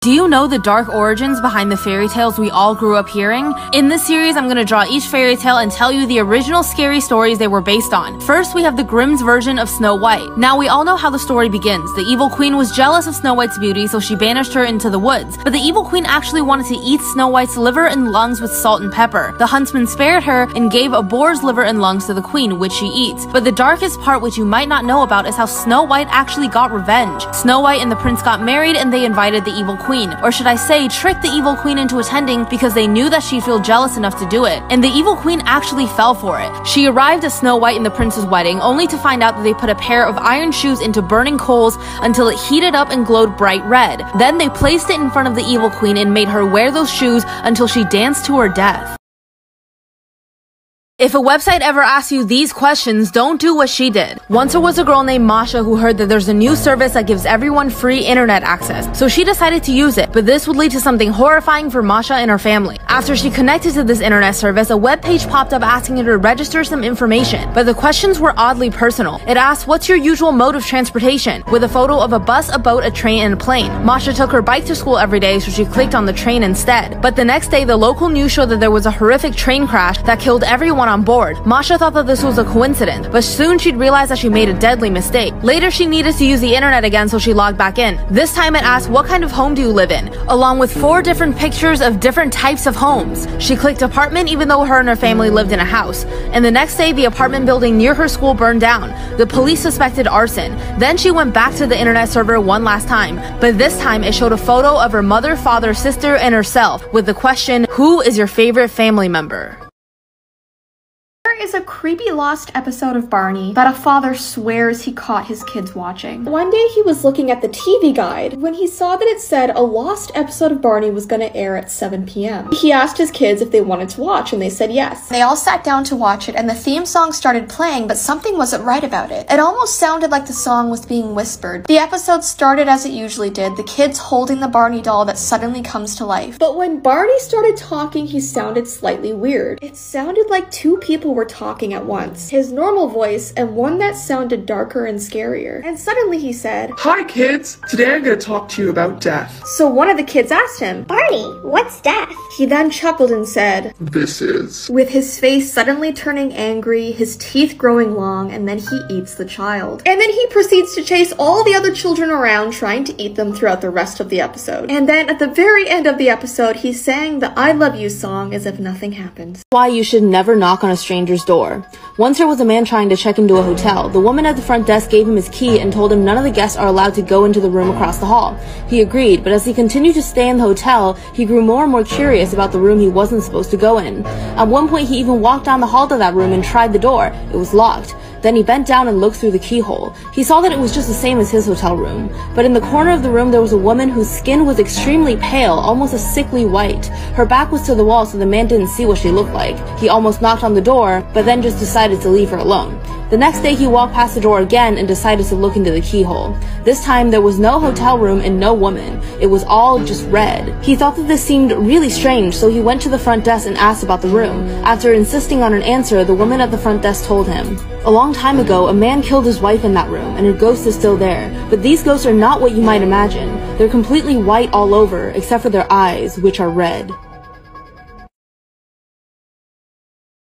Do you know the dark origins behind the fairy tales we all grew up hearing? In this series, I'm gonna draw each fairy tale and tell you the original scary stories they were based on. First, we have the Grimm's version of Snow White. Now, we all know how the story begins. The evil queen was jealous of Snow White's beauty, so she banished her into the woods. But the evil queen actually wanted to eat Snow White's liver and lungs with salt and pepper. The huntsman spared her and gave a boar's liver and lungs to the queen, which she eats. But the darkest part, which you might not know about, is how Snow White actually got revenge. Snow White and the prince got married and they invited the evil queen. Or should I say, tricked the evil queen into attending because they knew that she'd feel jealous enough to do it. And the evil queen actually fell for it. She arrived at Snow White and the prince's wedding, only to find out that they put a pair of iron shoes into burning coals until it heated up and glowed bright red. Then they placed it in front of the evil queen and made her wear those shoes until she danced to her death. If a website ever asks you these questions, don't do what she did. Once there was a girl named Masha who heard that there's a new service that gives everyone free internet access, so she decided to use it, but this would lead to something horrifying for Masha and her family. After she connected to this internet service, a web page popped up asking her to register some information, but the questions were oddly personal. It asked, what's your usual mode of transportation? With a photo of a bus, a boat, a train, and a plane. Masha took her bike to school every day, so she clicked on the train instead. But the next day, the local news showed that there was a horrific train crash that killed everyone on board. Masha thought that this was a coincidence, but soon she'd realized that she made a deadly mistake. Later, she needed to use the internet again, so she logged back in. This time it asked, what kind of home do you live in? Along with 4 different pictures of different types of homes. She clicked apartment even though her and her family lived in a house. And the next day, the apartment building near her school burned down. The police suspected arson. Then she went back to the internet server one last time, but this time it showed a photo of her mother, father, sister, and herself with the question, who is your favorite family member? There is a creepy lost episode of Barney that a father swears he caught his kids watching. One day he was looking at the TV guide when he saw that it said a lost episode of Barney was gonna air at 7 p.m. He asked his kids if they wanted to watch and they said yes. They all sat down to watch it and the theme song started playing, but something wasn't right about it. It almost sounded like the song was being whispered. The episode started as it usually did, the kids holding the Barney doll that suddenly comes to life. But when Barney started talking, he sounded slightly weird. It sounded like 2 people were talking at once. His normal voice and one that sounded darker and scarier. And suddenly he said, "Hi kids, today I'm going to talk to you about death." So one of the kids asked him, "Barney, what's death?" He then chuckled and said, "This is." With his face suddenly turning angry, his teeth growing long, and then he eats the child. And then he proceeds to chase all the other children around trying to eat them throughout the rest of the episode. And then at the very end of the episode, he sang the I Love You song as if nothing happened. Why you should never knock on a stranger's door. Once there was a man trying to check into a hotel. The woman at the front desk gave him his key and told him none of the guests are allowed to go into the room across the hall. He agreed, but as he continued to stay in the hotel, he grew more and more curious about the room he wasn't supposed to go in. At one point, he even walked down the hall to that room and tried the door. It was locked. Then he bent down and looked through the keyhole. He saw that it was just the same as his hotel room. But in the corner of the room, there was a woman whose skin was extremely pale, almost a sickly white. Her back was to the wall, so the man didn't see what she looked like. He almost knocked on the door, but then just decided to leave her alone. The next day, he walked past the door again and decided to look into the keyhole. This time, there was no hotel room and no woman. It was all just red. He thought that this seemed really strange, so he went to the front desk and asked about the room. After insisting on an answer, the woman at the front desk told him, "A long time ago, a man killed his wife in that room, and her ghost is still there. But these ghosts are not what you might imagine. They're completely white all over, except for their eyes, which are red."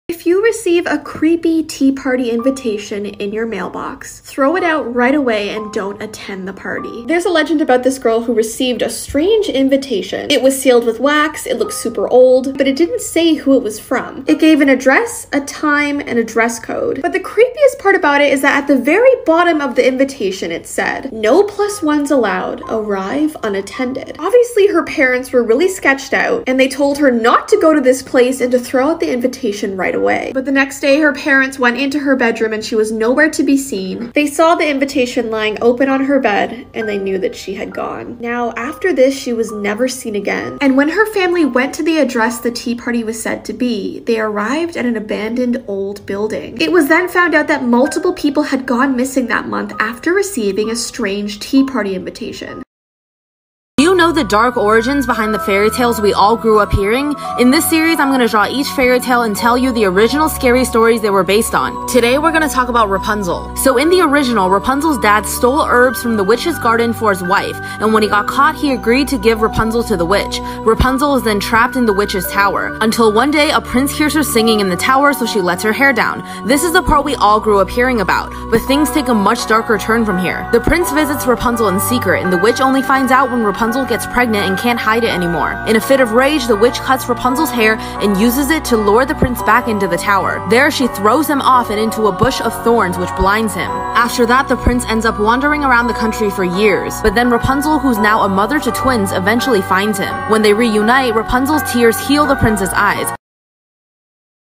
If you receive a creepy tea party invitation in your mailbox, throw it out right away and don't attend the party. There's a legend about this girl who received a strange invitation. It was sealed with wax, it looked super old, but it didn't say who it was from. It gave an address, a time, and a dress code. But the creepiest part about it is that at the very bottom of the invitation it said, "No +1s allowed, arrive unattended." Obviously her parents were really sketched out, and they told her not to go to this place and to throw out the invitation right away. But the next day, her parents went into her bedroom and she was nowhere to be seen. They saw the invitation lying open on her bed and they knew that she had gone. Now, after this, she was never seen again. And when her family went to the address the tea party was said to be, they arrived at an abandoned old building. It was then found out that multiple people had gone missing that month after receiving a strange tea party invitation. Do you know know the dark origins behind the fairy tales we all grew up hearing? In this series, I'm gonna draw each fairy tale and tell you the original scary stories they were based on. Today, we're gonna talk about Rapunzel. So in the original, Rapunzel's dad stole herbs from the witch's garden for his wife, and when he got caught, he agreed to give Rapunzel to the witch. Rapunzel is then trapped in the witch's tower, until one day, a prince hears her singing in the tower, so she lets her hair down. This is the part we all grew up hearing about, but things take a much darker turn from here. The prince visits Rapunzel in secret, and the witch only finds out when Rapunzel gets pregnant and can't hide it anymore. In a fit of rage, the witch cuts Rapunzel's hair and uses it to lure the prince back into the tower. There, she throws him off and into a bush of thorns, which blinds him. After that, the prince ends up wandering around the country for years, but then Rapunzel, who's now a mother to twins, eventually finds him. When they reunite, Rapunzel's tears heal the prince's eyes.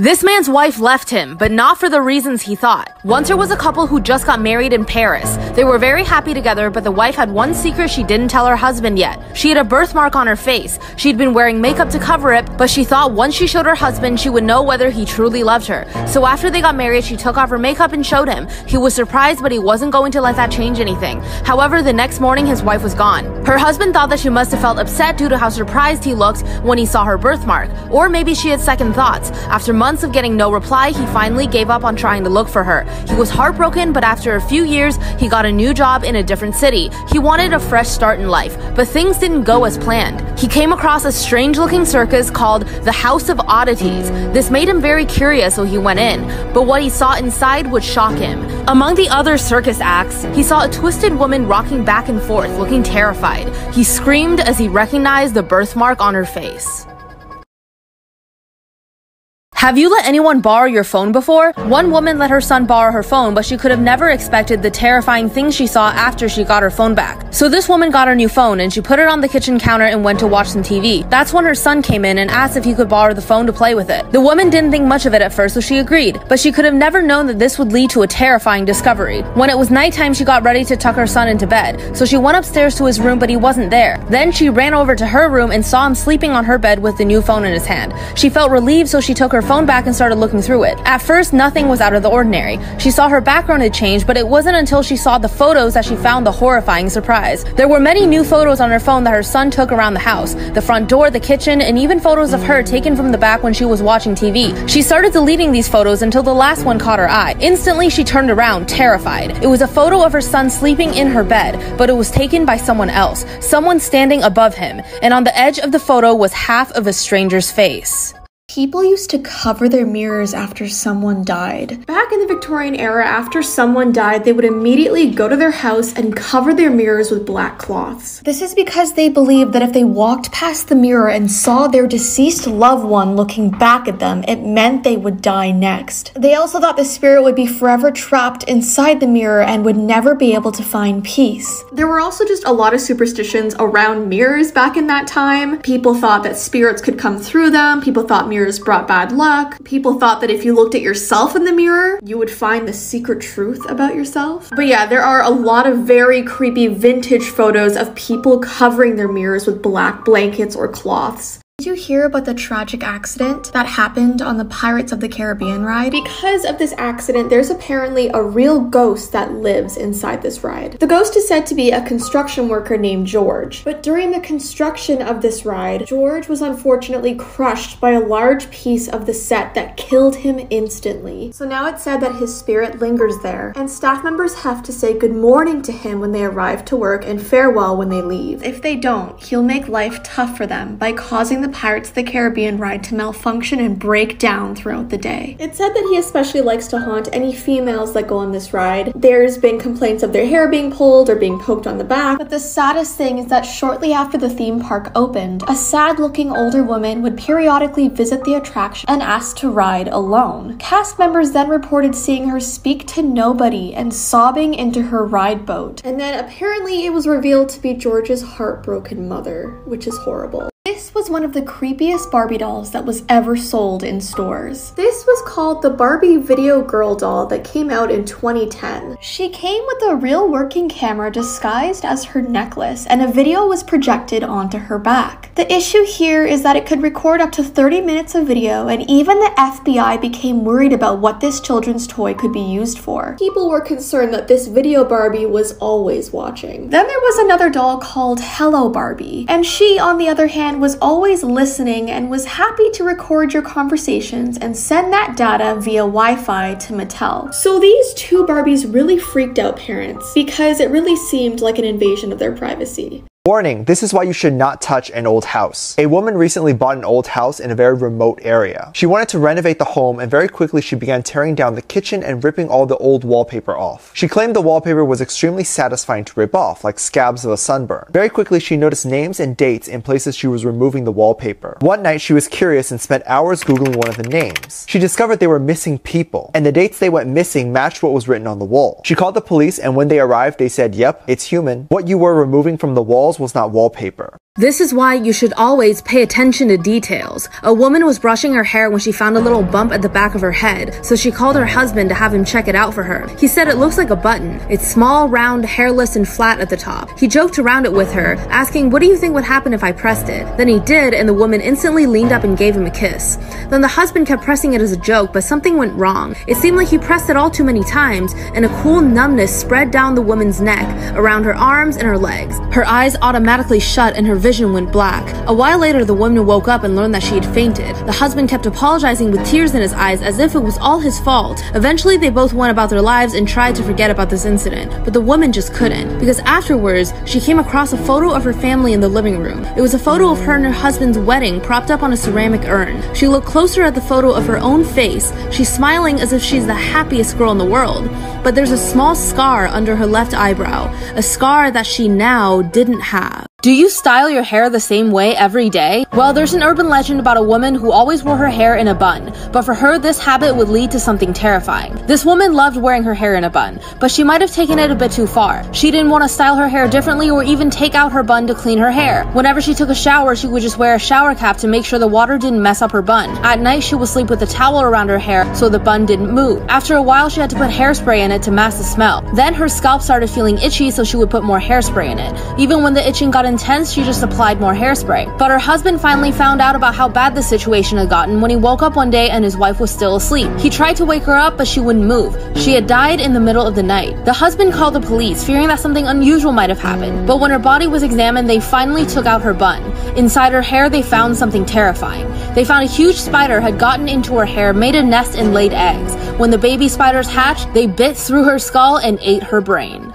This man's wife left him, but not for the reasons he thought. Once there was a couple who just got married in Paris. They were very happy together, but the wife had one secret she didn't tell her husband yet. She had a birthmark on her face. She'd been wearing makeup to cover it, but she thought once she showed her husband, she would know whether he truly loved her. So after they got married, she took off her makeup and showed him. He was surprised, but he wasn't going to let that change anything. However, the next morning, his wife was gone. Her husband thought that she must have felt upset due to how surprised he looked when he saw her birthmark. Or maybe she had second thoughts. After months of getting no reply, he finally gave up on trying to look for her. He was heartbroken, but after a few years, he got a new job in a different city. He wanted a fresh start in life, but things didn't go as planned. He came across a strange-looking circus called the House of Oddities. This made him very curious, so he went in, but what he saw inside would shock him. Among the other circus acts, he saw a twisted woman rocking back and forth, looking terrified. He screamed as he recognized the birthmark on her face. Have you let anyone borrow your phone before? One woman let her son borrow her phone, but she could have never expected the terrifying things she saw after she got her phone back. So this woman got her new phone and she put it on the kitchen counter and went to watch some TV. That's when her son came in and asked if he could borrow the phone to play with it. The woman didn't think much of it at first, so she agreed, but she could have never known that this would lead to a terrifying discovery. When it was nighttime, she got ready to tuck her son into bed, so she went upstairs to his room, but he wasn't there. Then she ran over to her room and saw him sleeping on her bed with the new phone in his hand. She felt relieved, so she took her phone back and started looking through it. At first, nothing was out of the ordinary. She saw her background had changed, but it wasn't until she saw the photos that she found the horrifying surprise. There were many new photos on her phone that her son took around the house, the front door, the kitchen, and even photos of her taken from the back when she was watching TV. She started deleting these photos until the last one caught her eye. Instantly, she turned around, terrified. It was a photo of her son sleeping in her bed, but it was taken by someone else, someone standing above him, and on the edge of the photo was half of a stranger's face. People used to cover their mirrors after someone died. Back in the Victorian era, after someone died, they would immediately go to their house and cover their mirrors with black cloths. This is because they believed that if they walked past the mirror and saw their deceased loved one looking back at them, it meant they would die next. They also thought the spirit would be forever trapped inside the mirror and would never be able to find peace. There were also just a lot of superstitions around mirrors back in that time. People thought that spirits could come through them. People thought mirrors brought bad luck. People thought that if you looked at yourself in the mirror, you would find the secret truth about yourself. But yeah, there are a lot of very creepy vintage photos of people covering their mirrors with black blankets or cloths. Did you hear about the tragic accident that happened on the Pirates of the Caribbean ride? Because of this accident, there's apparently a real ghost that lives inside this ride. The ghost is said to be a construction worker named George. But during the construction of this ride, George was unfortunately crushed by a large piece of the set that killed him instantly. So now it's said that his spirit lingers there, and staff members have to say good morning to him when they arrive to work and farewell when they leave. If they don't, he'll make life tough for them by causing the Pirates of the Caribbean ride to malfunction and break down throughout the day. It's said that he especially likes to haunt any females that go on this ride. There's been complaints of their hair being pulled or being poked on the back, but the saddest thing is that shortly after the theme park opened, a sad-looking older woman would periodically visit the attraction and ask to ride alone. Cast members then reported seeing her speak to nobody and sobbing into her ride boat. And then apparently it was revealed to be George's heartbroken mother, which is horrible. This was one of the creepiest Barbie dolls that was ever sold in stores. This was called the Barbie Video Girl doll that came out in 2010. She came with a real working camera disguised as her necklace, and a video was projected onto her back. The issue here is that it could record up to 30 minutes of video, and even the FBI became worried about what this children's toy could be used for. People were concerned that this video Barbie was always watching. Then there was another doll called Hello Barbie, and she, on the other hand, was always listening and was happy to record your conversations and send that data via Wi-Fi to Mattel. So these two Barbies really freaked out parents because it really seemed like an invasion of their privacy. Warning, this is why you should not touch an old house. A woman recently bought an old house in a very remote area. She wanted to renovate the home, and very quickly she began tearing down the kitchen and ripping all the old wallpaper off. She claimed the wallpaper was extremely satisfying to rip off, like scabs of a sunburn. Very quickly she noticed names and dates in places she was removing the wallpaper. One night she was curious and spent hours googling one of the names. She discovered they were missing people, and the dates they went missing matched what was written on the wall. She called the police, and when they arrived they said, "Yep, it's human. What you were removing from the walls was not wallpaper." This is why you should always pay attention to details. A woman was brushing her hair when she found a little bump at the back of her head, so she called her husband to have him check it out for her. He said it looks like a button. It's small, round, hairless, and flat at the top. He joked around it with her, asking, "What do you think would happen if I pressed it?" Then he did, and the woman instantly leaned up and gave him a kiss. Then the husband kept pressing it as a joke, but something went wrong. It seemed like he pressed it all too many times, and a cool numbness spread down the woman's neck, around her arms and her legs. Her eyes automatically shut and her vision went black. A while later, the woman woke up and learned that she had fainted. The husband kept apologizing with tears in his eyes as if it was all his fault. Eventually, they both went about their lives and tried to forget about this incident, but the woman just couldn't, because afterwards, she came across a photo of her family in the living room. It was a photo of her and her husband's wedding propped up on a ceramic urn. She looked closer at the photo of her own face. She's smiling as if she's the happiest girl in the world, but there's a small scar under her left eyebrow, a scar that she now didn't have. Do you style your hair the same way every day? Well, there's an urban legend about a woman who always wore her hair in a bun, but for her, this habit would lead to something terrifying. This woman loved wearing her hair in a bun, but she might have taken it a bit too far. She didn't want to style her hair differently or even take out her bun to clean her hair. Whenever she took a shower, she would just wear a shower cap to make sure the water didn't mess up her bun. At night, she would sleep with a towel around her hair so the bun didn't move. After a while, she had to put hairspray in it to mask the smell. Then her scalp started feeling itchy, so she would put more hairspray in it. Even when the itching got intense, she just applied more hairspray. But her husband finally found out about how bad the situation had gotten when he woke up one day and his wife was still asleep. He tried to wake her up, but she wouldn't move. She had died in the middle of the night. The husband called the police, fearing that something unusual might have happened. But when her body was examined, they finally took out her bun. Inside her hair, they found something terrifying. They found a huge spider had gotten into her hair, made a nest, and laid eggs. When the baby spiders hatched, they bit through her skull and ate her brain.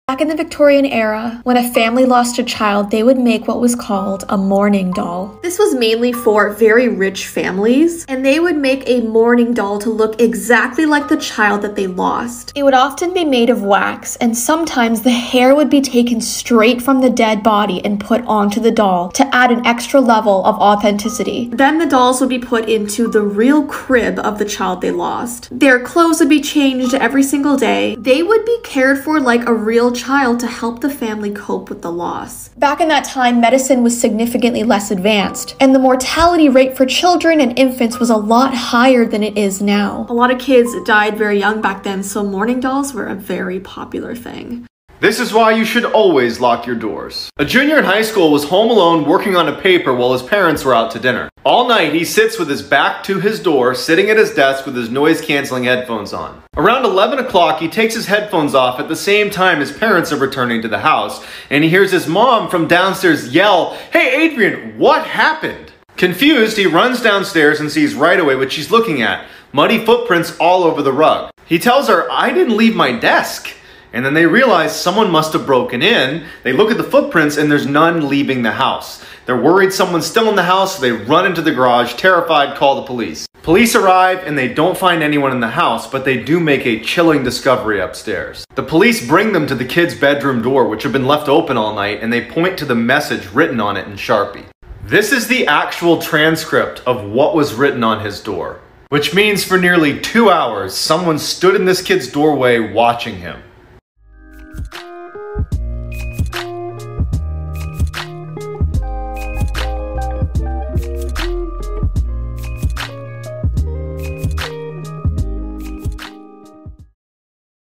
Back in the Victorian era, when a family lost a child, they would make what was called a mourning doll. This was mainly for very rich families, and they would make a mourning doll to look exactly like the child that they lost. It would often be made of wax, and sometimes the hair would be taken straight from the dead body and put onto the doll to add an extra level of authenticity. Then the dolls would be put into the real crib of the child they lost. Their clothes would be changed every single day. They would be cared for like a real child to help the family cope with the loss. Back in that time, medicine was significantly less advanced, and the mortality rate for children and infants was a lot higher than it is now. A lot of kids died very young back then, so mourning dolls were a very popular thing. This is why you should always lock your doors. A junior in high school was home alone working on a paper while his parents were out to dinner. All night he sits with his back to his door, sitting at his desk with his noise-canceling headphones on. Around 11 o'clock he takes his headphones off at the same time his parents are returning to the house, and he hears his mom from downstairs yell, "Hey Adrian, what happened?" Confused, he runs downstairs and sees right away what she's looking at, muddy footprints all over the rug. He tells her, "I didn't leave my desk." And then they realize someone must have broken in. They look at the footprints and there's none leaving the house. They're worried someone's still in the house, so they run into the garage, terrified, call the police. Police arrive and they don't find anyone in the house, but they do make a chilling discovery upstairs. The police bring them to the kid's bedroom door, which had been left open all night, and they point to the message written on it in Sharpie. This is the actual transcript of what was written on his door, which means for nearly 2 hours, someone stood in this kid's doorway watching him.